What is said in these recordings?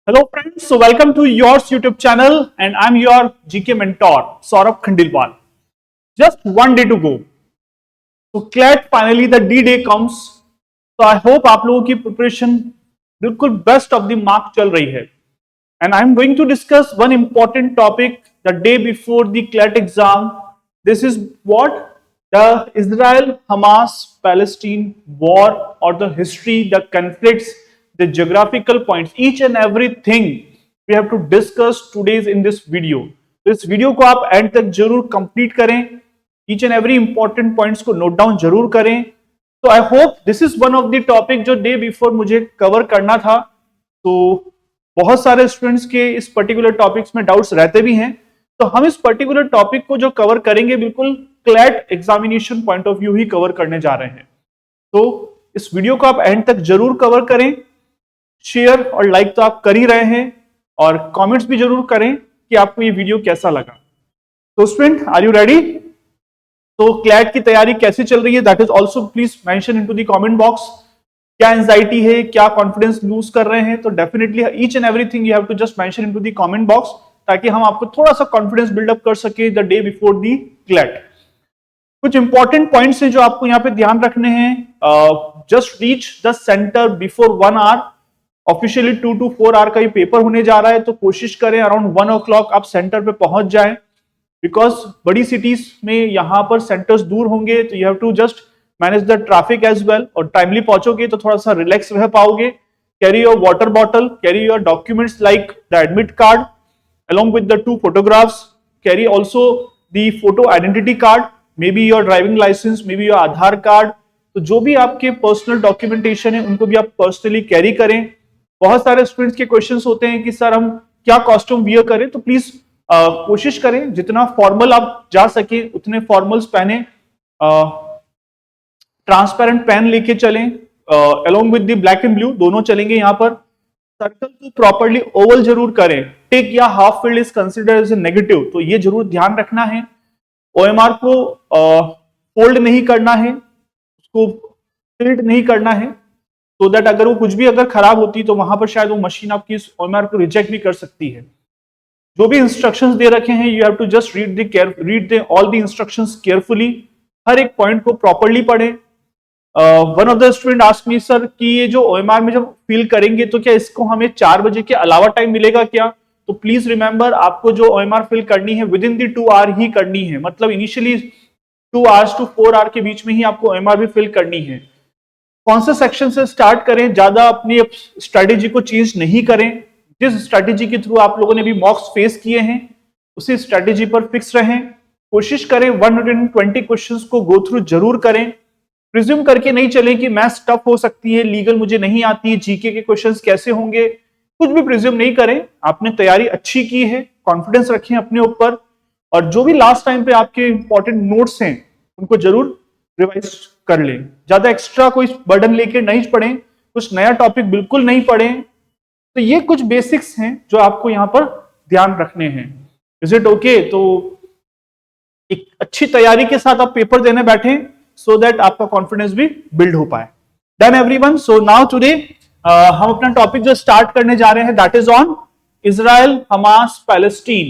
Hello friends, so welcome to yours YouTube channel and I'm your GK mentor Saurabh Khandilwal. Just one day to go. So CLAT finally the D-Day comes. So I hope आप लोगों की preparation बिल्कुल best of the mark चल रही है. And I'm going to discuss one important topic the day before the CLAT exam. This is what the Israel-Hamas-Palestine war or the history, the conflicts, the geographical points, each and everything we have to discuss today in this video. तो इस video को आप and तक जरूर complete करें, each and every important points को note down जरूर करें. तो I hope this is one of the topic जो डे बिफोर मुझे कवर करना था. तो बहुत सारे स्टूडेंट्स के इस पर्टिकुलर टॉपिक्स में डाउट्स रहते भी हैं, तो हम इस पर्टिकुलर टॉपिक को जो कवर करेंगे बिल्कुल CLAT examination point of view he cover करने जा रहे हैं. तो इस वीडियो को आप एंड तक जरूर कवर करें. शेयर और लाइक तो आप कर ही रहे हैं और कमेंट्स भी जरूर करें कि आपको ये वीडियो कैसा लगा. तो स्टूडेंट, आर यू रेडी? तो क्लैट की तैयारी कैसे चल रही है, that is also please mention into the comment box. क्या एंजाइटी है, क्या कॉन्फिडेंस लूज कर रहे हैं, तो definitely each and everything you have to just mention into the comment box, ताकि हम आपको थोड़ा सा कॉन्फिडेंस बिल्डअप कर सके the day before the CLAT. कुछ इंपॉर्टेंट पॉइंट्स हैं जो आपको यहाँ पे ध्यान रखने हैं. Just reach the centre before 1 hour. Officially 2 to 4 hour का ये पेपर होने जा रहा है, तो कोशिश करें अराउंड 1 o'clock आप सेंटर पे पहुंच जाएं, बिकॉज बड़ी सिटीज में यहाँ पर सेंटर्स दूर होंगे, तो you have to just manage the traffic as well. और टाइमली पहुंचोगे तो थोड़ा सा रिलैक्स रह पाओगे. Carry your water bottle, carry your documents like the admit card along with the 2 photographs. Carry also the photo identity card, maybe your driving license, maybe your Aadhaar card. तो जो भी आपके पर्सनल डॉक्यूमेंटेशन है उनको भी आप personally carry करें. बहुत सारे स्टूडेंट्स के क्वेश्चंस होते हैं कि सर हम क्या कॉस्ट्यूम वियर करें, तो प्लीज कोशिश करें जितना फॉर्मल आप जा सके उतने फॉर्मल्स पहने. ट्रांसपेरेंट पेन लेके चलें, along with the black and blue दोनों चलेंगे यहाँ पर. सर्कल को प्रॉपर्ली ओवल जरूर करें. टिक या half filled is considered as a negative, तो ये जरूर ध्यान रखना है. ओएमआर को फोल्ड नहीं करना है, उसको टिल्ट नहीं करना है, so दैट अगर वो कुछ भी अगर खराब होती तो वहां पर शायद वो मशीन आपकी ओएमआर को रिजेक्ट भी कर सकती है. जो भी इंस्ट्रक्शंस दे रखे हैं you have to just read the all the instructions carefully. हर एक पॉइंट को प्रॉपर्ली पढ़ें. One of the student asked me sir कि ये जो ओएमआर में जब फिल करेंगे तो क्या इसको हमें 4 बजे के अलावा टाइम मिलेगा क्या? तो प्लीज रिमेंबर, आपको जो ओएमआर फिल करनी है विद इन द 2 आवर ही करनी है. मतलब इनिशियली 2 hours to 4 hour के बीच में ही आपको ओएमआर भी फिल करनी है. कौन से सेक्शन से स्टार्ट करें, ज्यादा अपनी स्ट्रेटेजी को चेंज नहीं करें. जिस स्ट्रेटेजी के थ्रू आप लोगों ने भी मॉक्स फेस किए हैं उसी स्ट्रेटेजी पर फिक्स रहें. कोशिश करें 120 क्वेश्चंस को गो थ्रू जरूर करें. प्रिज्यूम करके नहीं चले कि मैथ्स टफ हो सकती है, लीगल मुझे नहीं आती, जीके के क्वेश्चंस कैसे होंगे, कुछ भी प्रिज्यूम नहीं करें. आपने तैयारी अच्छी की है, कॉन्फिडेंस रखें अपने ऊपर, और जो भी लास्ट टाइम पे आपके इंपॉर्टेंट नोट्स हैं उनको जरूर रिवाइज कर लें. ज्यादा एक्स्ट्रा कोई बर्डन लेके नहीं पढ़ें, कुछ नया टॉपिक बिल्कुल नहीं पढ़ें. तो ये कुछ बेसिक्स हैं जो आपको यहाँ पर ध्यान रखने हैं. Is it okay? तो एक अच्छी तैयारी के साथ आप पेपर देने बैठे so that आपका कॉन्फिडेंस भी बिल्ड हो पाए. Done everyone? So now today हम अपना टॉपिक जो स्टार्ट करने जा रहे हैं that is on Israel, Hamas, Palestine.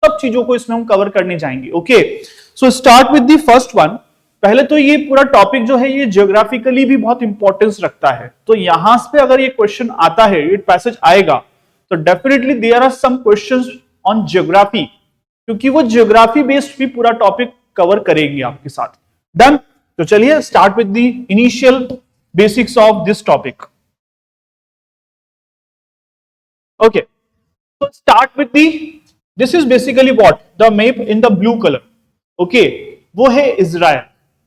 सब चीजों को इसमें हम कवर करने जाएंगे. Okay, so start with the first one. पहले तो ये पूरा टॉपिक जो है ये जियोग्राफिकली भी बहुत इंपॉर्टेंस रखता है. तो यहां पे अगर ये क्वेश्चन आता है, ये पैसेज आएगा, तो definitely there are some questions on geography, क्योंकि वो जियोग्राफी बेस्ड भी पूरा टॉपिक कवर करेंगे आपके साथ. डन? तो चलिए start with the initial basics of this topic. Okay, तो start with the, this is basically what, the map in the blue colour. Okay, वो है इजराइल.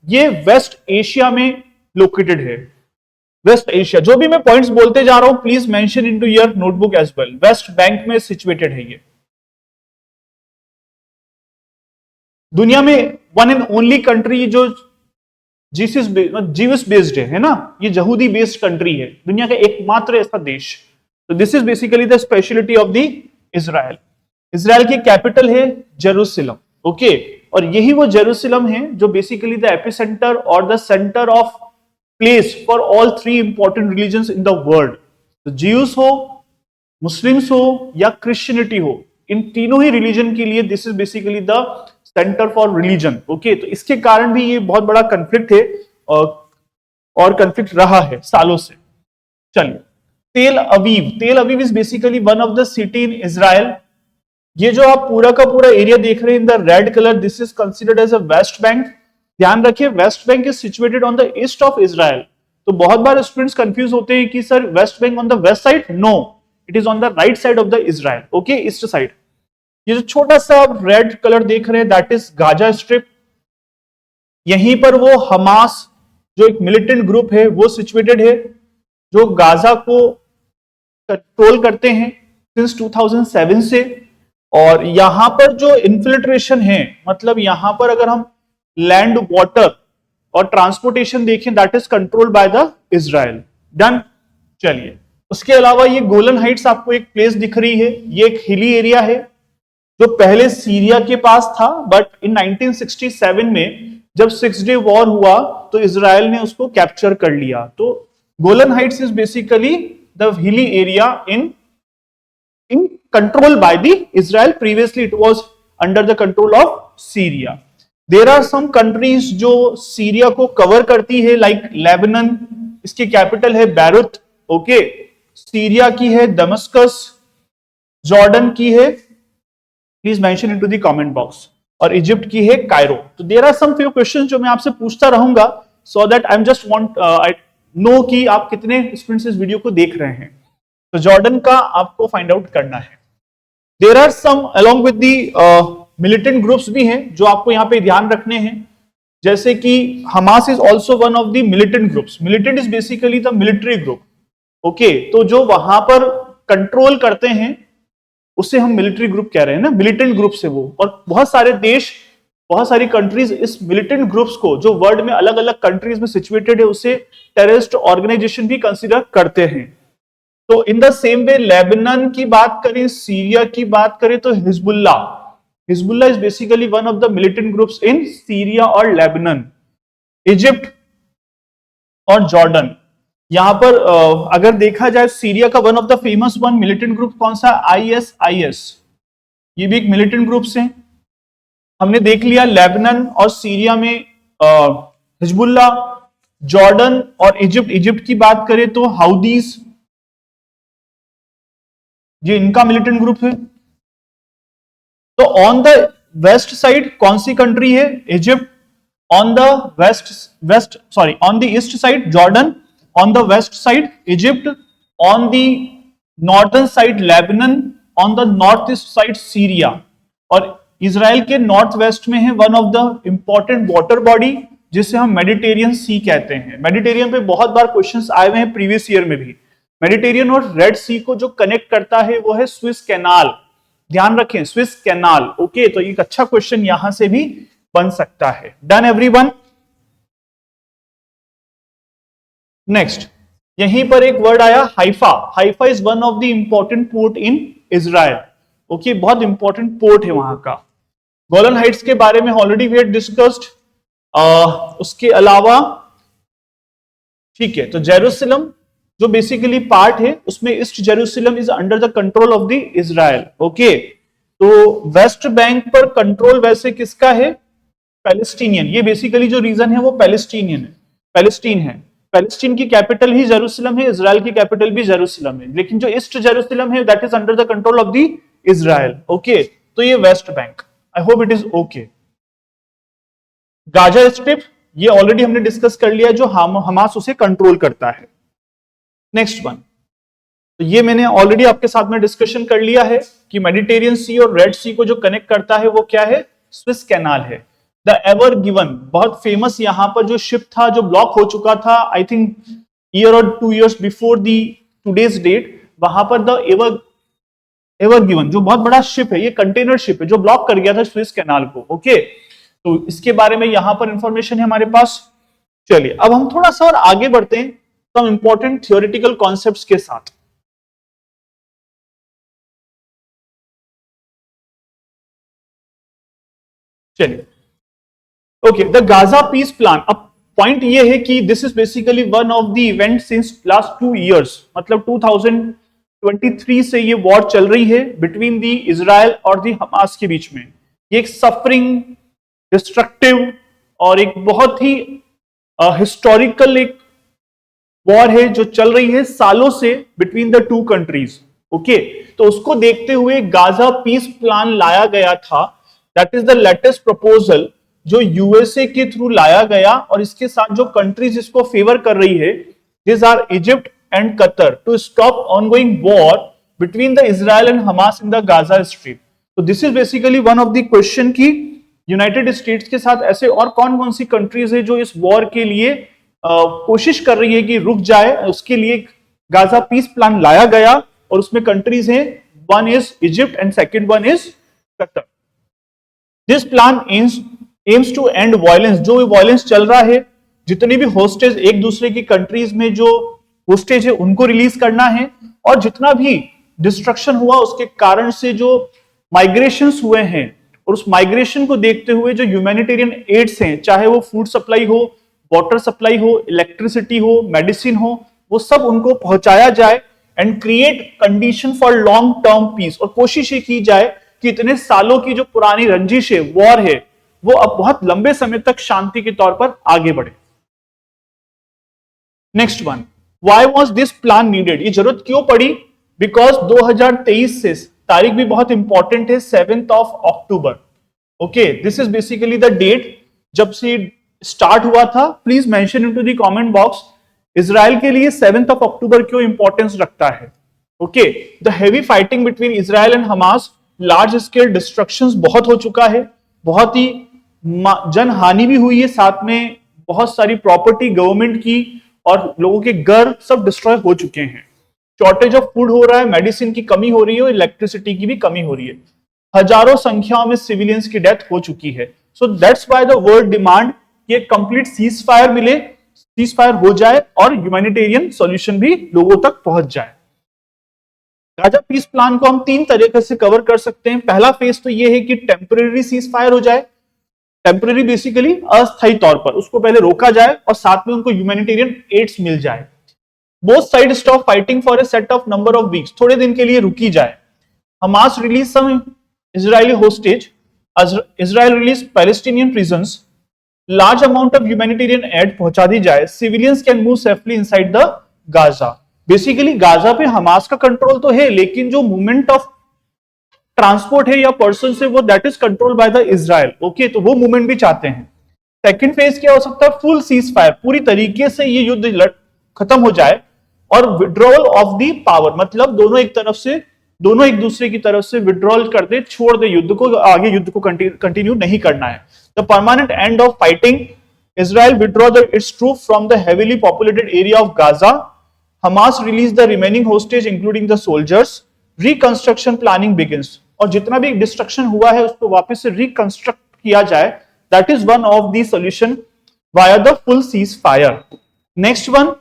ये वेस्ट एशिया में लोकेटेड है. वेस्ट एशिया, जो भी मैं पॉइंट्स बोलते जा रहा हूं please mention into your notebook as well. West Bank में सिचुएटेड है ये. दुनिया में वन एंड ओनली कंट्री जो जीविस बेस्ड है ना, ये यहूदी बेस्ड कंट्री है, दुनिया का एकमात्र ऐसा देश. तो this is basically the speciality of the Israel. Israel की कैपिटल है जेरूसलम. ओके, और यही वो जेरूसलम है जो बेसिकली द एपिसेंटर और the centre of place for all 3 important religions in the world. तो ज्यूस हो, मुस्लिम्स हो या क्रिश्चियनिटी हो, इन तीनों ही रिलीजन के लिए this is basically the centre for religion. Okay, तो इसके कारण भी ये बहुत बड़ा कंफ्लिक्ट है और कंफ्लिक्ट रहा है सालों से। चलिए, तेल Aviv is basically one of the city in Israel. ये जो आप पूरा का पूरा एरिया देख रहे हैं in the red colour, this is considered as a West Bank. ध्यान रखिए, West Bank is situated on the east of Israel. तो बहुत बार स्टूडेंट्स कंफ्यूज होते हैं कि sir West Bank on the west side, no, it is on the right side of the Israel. Okay, east side. ये जो छोटा सा रेड कलर देख रहे हैं दैट इज गाजा स्ट्रिप। यहीं पर वो हमास जो एक मिलिटेंट ग्रुप है वो सिचुएटेड है, जो गाजा को कंट्रोल करते हैं सिंस 2007 से। और यहां पर जो इन्फिल्ट्रेशन है, मतलब यहां पर अगर हम लैंड, वाटर और ट्रांसपोर्टेशन देखें, that is controlled by the Israel. Done. चलिए, उसके अलावा ये गोलन हाइट्स आपको एक प्लेस दिख रही है, ये एक हिली एरिया है जो पहले सीरिया के पास था, बट इन 1967 में जब 6 डे वॉर हुआ तो इजराइल ने उसको कैप्चर कर लिया। तो Golan Heights is basically the hilly area in controlled by the Israel. Previously it was under the control of Syria. There are some countries जो सीरिया को कवर करती है, लाइक लेबनान, इसकी कैपिटल है बैरूत। ओके, सीरिया की है Damascus, Jordan की है, please mention into the comment box, और इजिप्ट की है कायरो। तो there are some few questions जो मैं आपसे पूछता रहूंगा, so that I am just want I know कि आप कितने स्टूडेंट्स इस वीडियो को देख रहे हैं। तो जॉर्डन का आपको फाइंड आउट करना है। There are some along with the militant groups भी हैं जो आपको यहां पे ध्यान रखने हैं, जैसे कि Hamas is also one of the militant groups. Militant is basically the military group. Okay, तो जो वहां पर कंट्रोल करते हैं उसे हम मिलिट्री ग्रुप कह रहे हैं ना, मिलिटेंट ग्रुप से वो। और बहुत सारे देश, बहुत सारी कंट्रीज इस मिलिटेंट ग्रुप्स को, जो वर्ल्ड में अलग अलग कंट्रीज में सिचुएटेड है, उसे टेररिस्ट ऑर्गेनाइजेशन भी कंसिडर करते हैं। तो in the same way Lebanon की बात करें, सीरिया की बात करें, तो Hezbollah is basically one of the militant groups in Syria और लेबनान। इजिप्ट और जॉर्डन, यहां पर अगर देखा जाए सीरिया का one of the famous one militant group कौन सा, ISIS, ये भी एक मिलिटेंट ग्रुप्स है। हमने देख लिया लेबनान और सीरिया में हिजबुल्ला। जॉर्डन और इजिप्ट की बात करें तो हाउदीज, ये इनका मिलिटेंट ग्रुप है। तो ऑन द वेस्ट साइड कौन सी कंट्री है, Egypt. On the on the east side Jordan, on the west side Egypt, on the northern side Lebanon, on the north east side Syria. और Israel के north west में है one of the important water body जिसे हम Mediterranean सी कहते हैं। Mediterranean पे बहुत बार क्वेश्चंस आए हुए हैं प्रीवियस ईयर में भी। मेडिटेरियन और रेड सी को जो कनेक्ट करता है वो है स्विस कैनाल। ध्यान रखें, स्विस कैनाल। ओके, तो एक अच्छा क्वेश्चन यहां से भी बन सकता है। Done everyone. नेक्स्ट, यहीं पर एक वर्ड आया Haifa. Haifa is one of the important port in Israel. Okay, बहुत इंपॉर्टेंट पोर्ट है वहां का। गोलन हाइट्स के बारे में ऑलरेडी वी हैड डिस्कस्ड। उसके अलावा ठीक है, तो जेरूसलम जो बेसिकली पार्ट है उसमें east Jerusalem is under the control of the Israel. Okay, तो वेस्ट बैंक पर कंट्रोल वैसे किसका है, पैलेस्टीनियन। ये बेसिकली जो रीजन है वो पैलेस्टीन है। पैलेस्टीन की कैपिटल ही जेरूसलम है, इजराइल की कैपिटल भी जेरूसलम है, लेकिन जो ईस्ट जेरूसलम है that is under the control of the Israel. Okay, तो ये West Bank. I hope it is okay. Gaza strip, ये ऑलरेडी हमने डिस्कस कर लिया, जो हमास उसे कंट्रोल करता है। नेक्स्ट वन, तो ये मैंने ऑलरेडी आपके साथ में डिस्कशन कर लिया है कि मेडिटेरियन सी और रेड सी को जो कनेक्ट करता है वो क्या है, स्विस कैनाल है। द एवर गिवन, बहुत फेमस यहां पर जो शिप था जो ब्लॉक हो चुका था, आई थिंक ईयर और 2 years before the today's date, वहां पर द एवर गिवन जो बहुत बड़ा शिप है, ये कंटेनर शिप है जो ब्लॉक कर गया था स्विस कैनाल को। ओके, तो इसके बारे में यहां पर इंफॉर्मेशन है हमारे पास। चलिए, अब हम थोड़ा सा और आगे बढ़ते हैं सम इंपॉर्टेंट थियोरेटिकल कॉन्सेप्ट्स के साथ। चलिए, okay, the Gaza peace plan. अब पॉइंट ये है कि this is basically one of the event since last 2 years, मतलब 23 से ये वॉर चल रही है बिटवीन दी इजराइल और दी हमास के बीच में। ये एक सफरिंग, डिस्ट्रक्टिव और एक बहुत ही हिस्टोरिकल एक वॉर है जो चल रही है सालों से between the two countries. Okay, तो उसको देखते हुए गाजा पीस प्लान लाया गया था। That is the latest proposal जो यूएसए के थ्रू लाया गया, और इसके साथ जो कंट्रीज इसको फेवर कर रही है, this are Egypt and Qatar, to stop ongoing war between the Israel and Hamas in the Gaza Strip. तो this is basically one of the question की यूनाइटेड स्टेट्स के साथ ऐसे और कौन कौन सी कंट्रीज है जो इस वॉर के लिए कोशिश कर रही है कि रुक जाए। उसके लिए गाजा पीस प्लान लाया गया और उसमें कंट्रीज हैं, one is Egypt and second one is Qatar. This plan aims to end violence, जो वायलेंस चल रहा है, जितने भी होस्टेज एक दूसरे की कंट्रीज में जो होस्टेज है उनको रिलीज करना है, और जितना भी डिस्ट्रक्शन हुआ उसके कारण से जो माइग्रेशंस हुए हैं, और उस माइग्रेशन को देखते हुए जो ह्यूमैनिटेरियन एड्स हैं, चाहे वो फूड सप्लाई हो, वाटर सप्लाई हो, इलेक्ट्रिसिटी हो, मेडिसिन हो, वो सब उनको पहुंचाया जाए and create condition for long term peace. और कोशिश ये की जाए कि इतने सालों की जो पुरानी रंजिश है, वॉर है, वो अब बहुत लंबे समय तक शांति के तौर पर आगे बढ़े। Next one, why was this plan needed? ये जरूरत क्यों पड़ी? बिकॉज 2023 से तारीख भी बहुत इंपॉर्टेंट है, 7th of October। Okay, this is basically the date जब से स्टार्ट हुआ था। Please mention into the comment box, Israel के लिए 7th of October क्यों इंपॉर्टेंस रखता है। Okay, the heavy fighting between Israel and Hamas, large scale destructions बहुत हो चुका है, बहुत ही जन हानि भी हुई है, साथ में बहुत सारी प्रॉपर्टी गवर्नमेंट की और लोगों के घर सब डिस्ट्रॉय हो चुके हैं। शॉर्टेज ऑफ फूड हो रहा है, मेडिसिन की कमी हो रही है और इलेक्ट्रिसिटी की भी कमी हो रही है। हजारों संख्याओं में सिविलियंस की डेथ हो चुकी है। So that's why the world demand कि एक कंप्लीट सीज फायर मिले, सीज फायर हो जाए और ह्यूमैनिटेरियन सॉल्यूशन भी लोगों तक पहुंच जाए। गाजा पीस प्लान को हम 3 तरीके से कवर कर सकते हैं। पहला फेज तो यह है कि टेम्परेरी सीज फायर हो जाए, टेम्परेरी बेसिकली अस्थायी तौर पर उसको पहले रोका जाए और साथ में उनको ह्यूमैनिटेरियन एड्स मिल जाए। Both side stop fighting for a set of number of weeks, थोड़े दिन के लिए रुकी जाए। Hamas release some Israeli hostage, Israel release Palestinian prisons, large amount of humanitarian aid पहुंचा दी जाए, civilians can move safely inside the Gaza. Basically Gaza पे हमास का कंट्रोल तो है, लेकिन जो मूवमेंट ऑफ ट्रांसपोर्ट है या पर्सन से, वो that is control by the Israel. Okay, तो वो मूवमेंट भी चाहते हैं। सेकंड फेज क्या हो सकता है? फुल सीज फायर, पूरी तरीके से ये युद्ध खत्म हो जाए और विड्रॉल ऑफ द पावर, मतलब दोनों एक दूसरे की तरफ से विड्रॉल कर दे, छोड़ दे युद्ध को, आगे युद्ध को कंटिन्यू नहीं करना है। The permanent end of fighting, Israel withdraw its troop from the heavily populated area of Gaza, Hamas release the remaining hostage including the soldiers, reconstruction planning begins, और जितना भी डिस्ट्रक्शन हुआ है उसको वापस से रिकंस्ट्रक्ट किया जाए। That is one of the solution via the full ceasefire. Next one,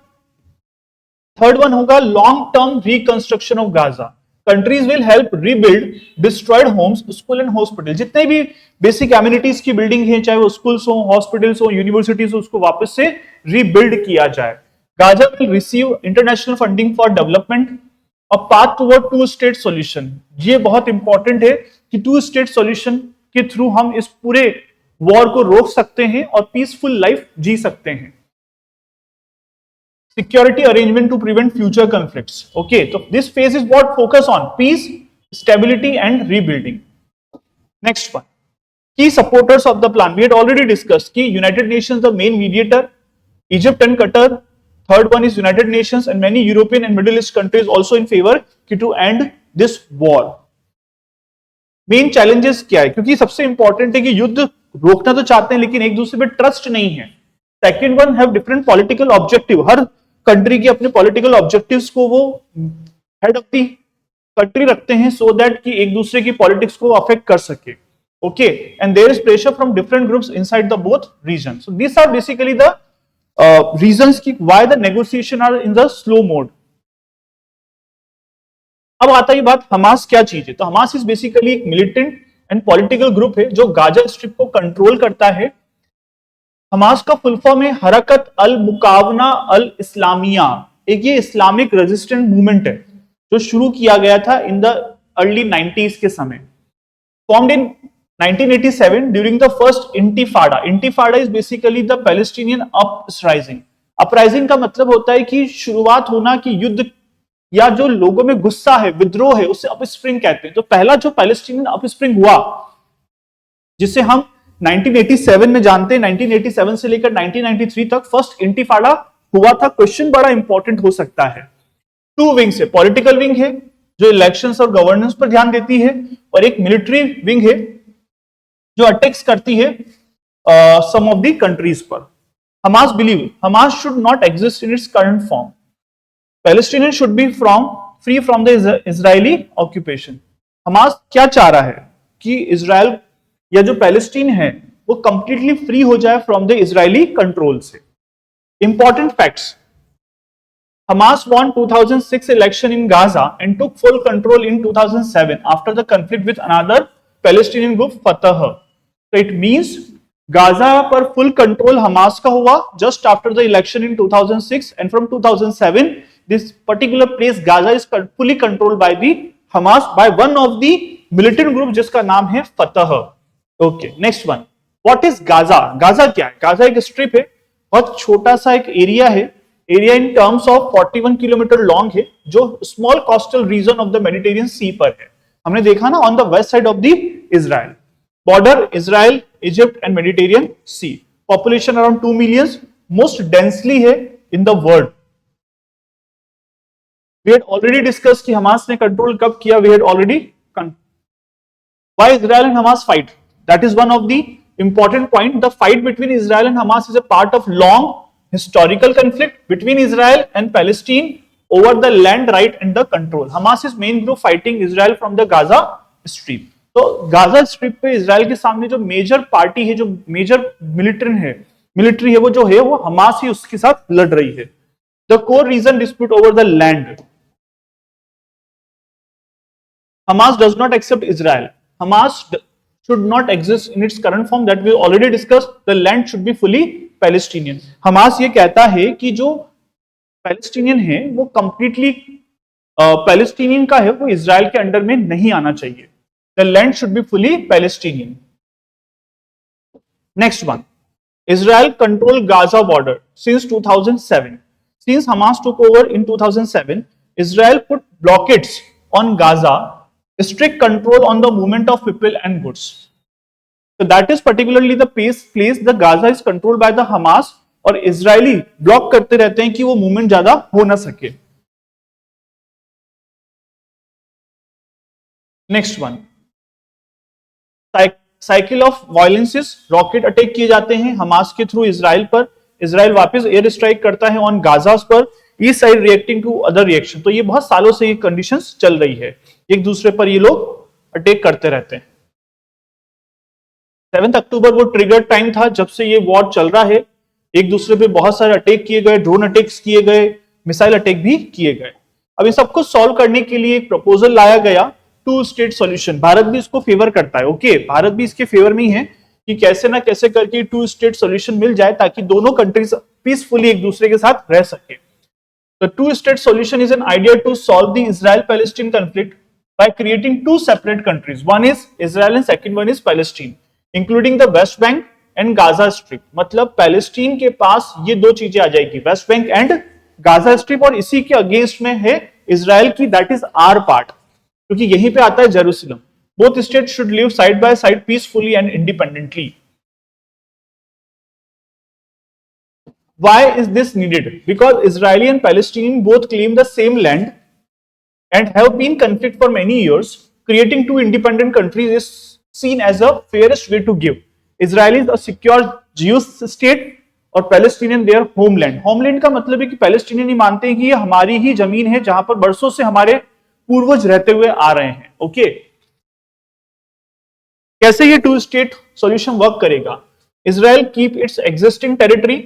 third one होगा long term reconstruction of Gaza. Countries will help rebuild destroyed homes, school and hospital, जितने भी बेसिक एमिनिटीज की building है, चाहे वो schools हो, hospitals हो, universities हो, उसको वापस से रीबिल्ड किया जाए। Gaza will receive international funding for development, a path toward two state solution. ये बहुत इंपॉर्टेंट है कि 2 स्टेट सॉल्यूशन के थ्रू हम इस पूरे वॉर को रोक सकते हैं और पीसफुल लाइफ जी सकते हैं। Security arrangement to prevent future conflicts. Okay, तो this phase is what focus on peace, stability and rebuilding. Next one, की supporters of the plan, we had already discussed कि United Nations the main mediator, Egypt and Qatar, third one is United Nations and many European and Middle East countries also in favor to end this war। Main challenges क्या है? क्योंकि सबसे important है कि युद्ध रोकना तो चाहते हैं लेकिन एक दूसरे पे ट्रस्ट नहीं है। Second one, have different political objective, her country के अपने पॉलिटिकल ऑब्जेक्टिव्स को वो हेड ऑफ द कंट्री रखते हैं सो दैट कि एक दूसरे की पॉलिटिक्स को अफेक्ट कर सके। Okay, and there is pressure from different groups inside the both region. So this are basically the reasons की why the negotiation are in the slow mode। अब आता है बात हमास क्या चीज है। तो हमास इज बेसिकली एक मिलिटेंट एंड पॉलिटिकल ग्रुप है जो गाजा स्ट्रिप को कंट्रोल करता है। हमास का फुल फॉर्म है हरकत अल मुकावना अल इस्लामिया, एक ये इस्लामिक रेजिस्टेंट मूवमेंट है जो शुरू किया गया था इन द अर्ली 90s के समय, formed in 1987 during the first intifada. Intifada is basically the Palestinian uprising. Uprising का मतलब होता है कि शुरुआत होना, कि युद्ध या जो लोगों में गुस्सा है, विद्रोह है, उसे अपस्प्रिंग कहते हैं. तो पहला जो पैलेस्टीनियन अपस्प्रिंग हुआ, जिसे हम 1987 में जानते हैं, 1987 से लेकर 1993 तक फर्स्ट इंटिफाडा हुआ था. क्वेश्चन बड़ा इंपॉर्टेंट हो सकता है. टू विंग्स है, पॉलिटिकल विंग है जो इलेक्शंस और गवर्नेंस पर ध्यान देती है, और एक मिलिट्री विंग है जो अटैक्स करती है सम ऑफ द कंट्रीज पर. Hamas believe Hamas should not exist in its current form. Palestinian should be free from the Israeli occupation. Hamas क्या चाह रहा है कि इजराइल या जो पैलेस्टीन है वो कंप्लीटली फ्री हो जाए फ्रॉम द इजरायली कंट्रोल से. Important facts. Hamas won 2006 election in Gaza and took full control in 2007 after the conflict with another Palestinian group Fatah. So it means Gaza पर full control Hamas का हुआ just after the election in 2006, and from 2007 this particular place Gaza is fully controlled by the Hamas, by one of the militant group जिसका नाम है Fatah. Okay, next one. What is Gaza? Gaza क्या है? Gaza एक strip है, बहुत छोटा सा एक एरिया है. Area in terms of 41 kilometre long है, जो small coastal region of the Mediterranean sea पर है. हमने देखा ना, on the west side of the Israel border, Israel, Egypt and Mediterranean sea. Population around 2 million, most densely है in the world. We had already discuss कि Hamas ने control कब किया. We had already. Why Israel and Hamas fight? That is one of the important point. The fight between Israel and Hamas is a part of long historical conflict between Israel and Palestine over the land right and the control. Hamas is main group fighting Israel from the Gaza Strip. तो Gaza strip पे Israel के सामने जो major party है, जो major military है, वो जो है वो हमास ही उसके साथ लड़ रही है. The core reason dispute over the land. Hamas does not accept Israel. Hamas should not exist in its current form, that we already discussed. The land should be fully Palestinian. Hamas ये कहता है कि जो Palestinian है वो completely Palestinian का है, वो इजराइल के अंडर में नहीं आना चाहिए. The land should be fully Palestinian. Next one. Israel control Gaza border since 2007. Since Hamas took over in 2007, Israel put blockades on Gaza, strict control on the movement of people and goods. So that is particularly the place the Gaza is controlled by the Hamas, और Israeli block करते रहते हैं कि वो movement ज्यादा हो ना सके. Next one. Cycle of violences. Rocket attack किए जाते हैं हमास के थ्रू इजराइल पर. इजराइल वापस एयर स्ट्राइक करता है ऑन गाजा पर. East side reacting to other reaction. तो ये बहुत सालों से ये कंडीशंस चल रही है, एक दूसरे पर ये लोग अटैक करते रहते हैं. 7 अक्टूबर वो ट्रिगर टाइम था जब से ये वॉर चल रहा है. एक दूसरे पे बहुत सारे अटैक किए गए, ड्रोन अटैक्स किए गए, मिसाइल अटैक भी किए गए. अब इन सबको सॉल्व करने के लिए एक प्रपोजल लाया गया, 2 स्टेट सॉल्यूशन. भारत भी इसको फेवर करता है. ओके, भारत भी इसके फेवर में ही है कि कैसे ना कैसे करके 2 स्टेट सॉल्यूशन मिल जाए ताकि दोनों कंट्रीज पीसफुली एक दूसरे के साथ रह सके. The 2 state solution is an idea to solve the Israel-Palestine conflict by creating 2 separate countries. One is Israel and second one is Palestine, including the West Bank and Gaza Strip. मतलब Palestine के पास ये 2 चीजें आ जाएगी, West Bank and Gaza strip, और इसी के against में है इजराइल की, दैट इज आर पार्ट, क्योंकि यहीं पे आता है Jerusalem. Both state should live side by side peacefully and independently. Why is this needed? Because Israeli and Palestinian both claim the same land and have been conflict for many years. Creating 2 independent countries is seen as a fairest way to give Israelis a secure Jewish state और Palestinian their homeland. Homeland का मतलब है कि Palestinian ही मानते हैं कि ये हमारी ही जमीन है जहां पर बरसों से हमारे पूर्वज रहते हुए आ रहे हैं. ओके, कैसे ये 2 स्टेट सॉल्यूशन वर्क करेगा? Israel keep its existing territory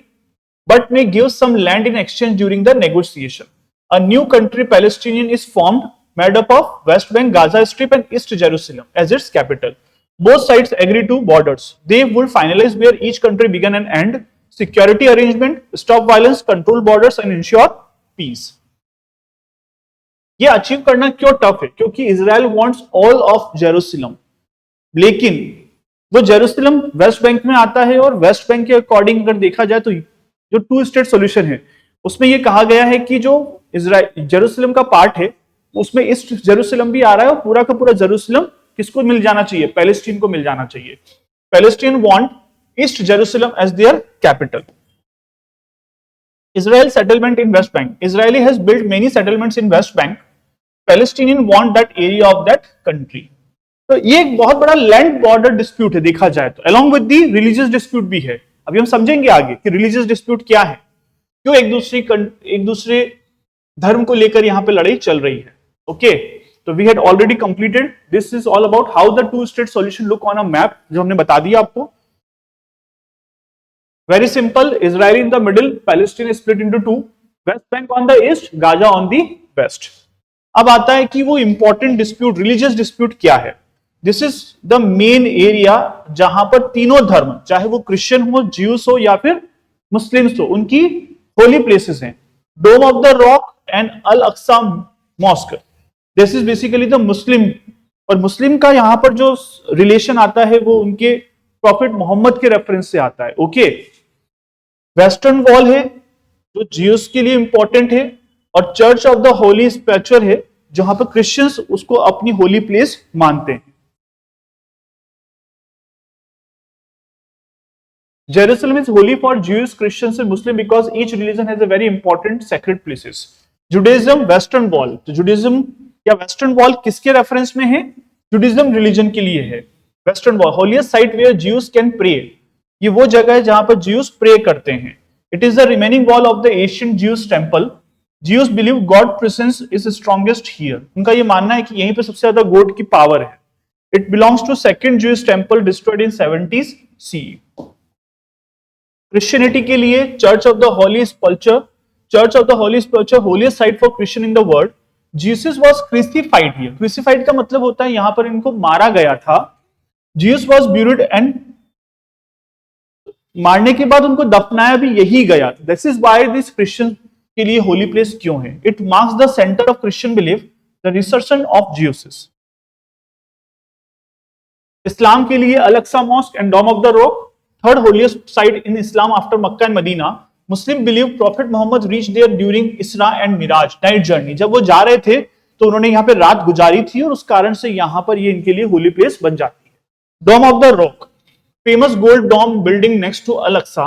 but may give some land in exchange during the negotiation. A new country, Palestinian, is formed, made up of West Bank, Gaza Strip and East Jerusalem as its capital. Both sides agree to borders. They will finalize where each country began and end, security arrangement, stop violence, control borders and ensure peace. ये achieve करना क्यों tough है? क्योंकि Israel wants all of Jerusalem, लेकिन वो Jerusalem waste Bank में आता है, और वेस्ट बैंक के अकॉर्डिंग अगर देखा जाए तो जो टू स्टेट सॉल्यूशन है उसमें ये कहा गया है कि जो इजराइल जेरूसलम का पार्ट है उसमें ईस्ट जेरूसलम भी आ रहा है, और पूरा का पूरा जेरूसलम किसको मिल जाना चाहिए? पैलेस्टीन को मिल जाना चाहिए। Palestine want east Jerusalem as their capital. Israel settlement in West Bank. Israeli has built many settlements in West Bank. Palestinian want that area of that country. तो ये एक बहुत बड़ा लैंड बॉर्डर डिस्प्यूट है देखा जाए तो, along with the religious dispute भी है। अभी हम समझेंगे आगे कि religious dispute क्या है, क्यों एक दूसरे धर्म को लेकर यहाँ पे लड़ाई चल रही है। ओके, तो we had already completed. This is all about how the two-state solution look on a map, जो हमने बता दिया आपको। Very simple. Israel in the middle, Palestine is split into two. West Bank on the east, Gaza on the west. अब आता है कि वो इंपॉर्टेंट डिस्प्यूट, रिलीजियस डिस्प्यूट क्या है। This is the main area जहां पर तीनों धर्म, चाहे वो क्रिश्चियन हो, ज्यूस हो या फिर मुस्लिम्स हो, उनकी होली प्लेसेस हैं। Dome of the rock and Al Aqsa mosque, this is basically the Muslim, और मुस्लिम का यहां पर जो रिलेशन आता है वो उनके प्रॉफिट मोहम्मद के रेफरेंस से आता है। ओके, वेस्टर्न वॉल है जो जियोस के लिए इंपॉर्टेंट है, और चर्च ऑफ द होली स्पेचर है जहां पर क्रिश्चियंस उसको अपनी होली प्लेस मानते हैं। Jerusalem is holy for Jews, Christians and Muslim because each religion has a very important sacred places. Judaism western wall, तो जुडाइज्म या वेस्टर्न वॉल किसके रेफरेंस में है? जुडाइज्म रिलीजन के लिए है। Western wall holiest site where Jews can pray, ये वो जगह है जहां पर ज्यूज प्रे करते हैं। It is the remaining wall of the Asian Jews temple. Jews believe God presence is strongest here, उनका ये मानना है कि यहीं पे सबसे ज्यादा गॉड की पावर है। It belongs to second Jews temple destroyed in 70s CE। Christianity के लिए church of the holy sepulchre, church of the holy sepulchre holiest site for Christian in the world. Jesus was crucified here, crucified का मतलब होता है यहां पर इनको मारा गया था। जीसस वाज ब्यूरिड एंड मारने के बाद उनको दफनाया भी यही गया। This is why this Christian के लिए होली प्लेस क्यों है। It marks the centre of Christian belief, the resurrection of Jesus. Islam के लिए Al Aqsa mosque and dome of the rock, third holiest site in Islam after Mecca and Medina. Muslim believe prophet Mohammed reach there during Isra and Miraj, night journey. जब वो जा रहे थे तो उन्होंने यहाँ पे रात गुजारी थी, और उस कारण से यहां पर ये इनके लिए होली प्लेस बन जाती है। Dome of the rock, famous gold dome building next to Al-Aqsa,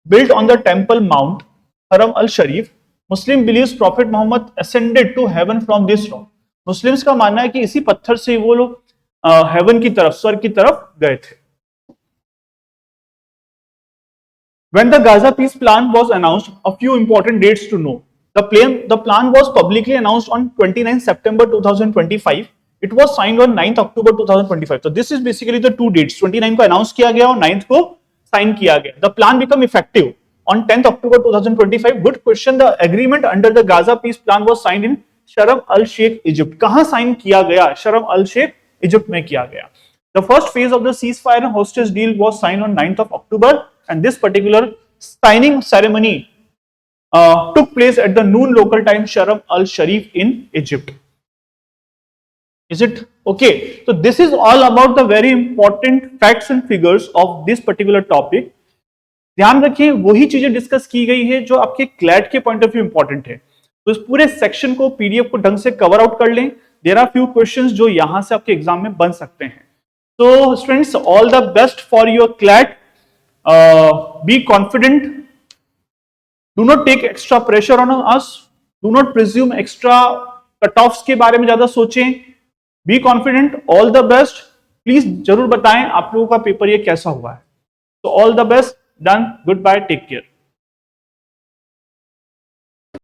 built on the Temple Mount, Haram al-Sharif. Muslim believes Prophet Muhammad ascended to heaven from this rock. Muslims का मानना है कि इसी पत्थर से वो लोग हेवन की तरफ, स्वर्ग की तरफ गए थे। When the Gaza peace plan was announced, a few important dates to know. The plan was publicly announced on 29 September 2025. It was signed on 9th October 2025. So this is basically the two dates. 29 को announce किया गया और 9th को sign किया गया। The plan became effective on 10th October 2025. Good question. The agreement under the Gaza peace plan was signed in Sharm el-Sheikh, Egypt. कहां sign किया गया? शर्म अल शेख, इजिप्ट में किया गया। The first phase of the ceasefire and hostage deal was signed on 9th of October, and this particular signing ceremony took place at the noon local time, Sharm el-Sheikh in Egypt. Is it okay? So this is all about the very important facts and figures of this particular topic. ध्यान रखिए वही चीजें discuss की गई है जो आपके CLAT के पॉइंट ऑफ व्यू इंपॉर्टेंट है। तो इस पूरे सेक्शन को पीडीएफ को ढंग से कवर आउट कर लें। देयर आर फ्यू क्वेश्चंस जो यहां से आपके एग्जाम में बन सकते हैं। तो students, all the best for your CLAT. Be confident, do not take extra pressure on us, do not presume extra cut offs के बारे में ज्यादा सोचें। Be confident, all the best. Please जरूर बताएं आप लोगों का पेपर ये कैसा हुआ है। तो all the best, done, goodbye, take care.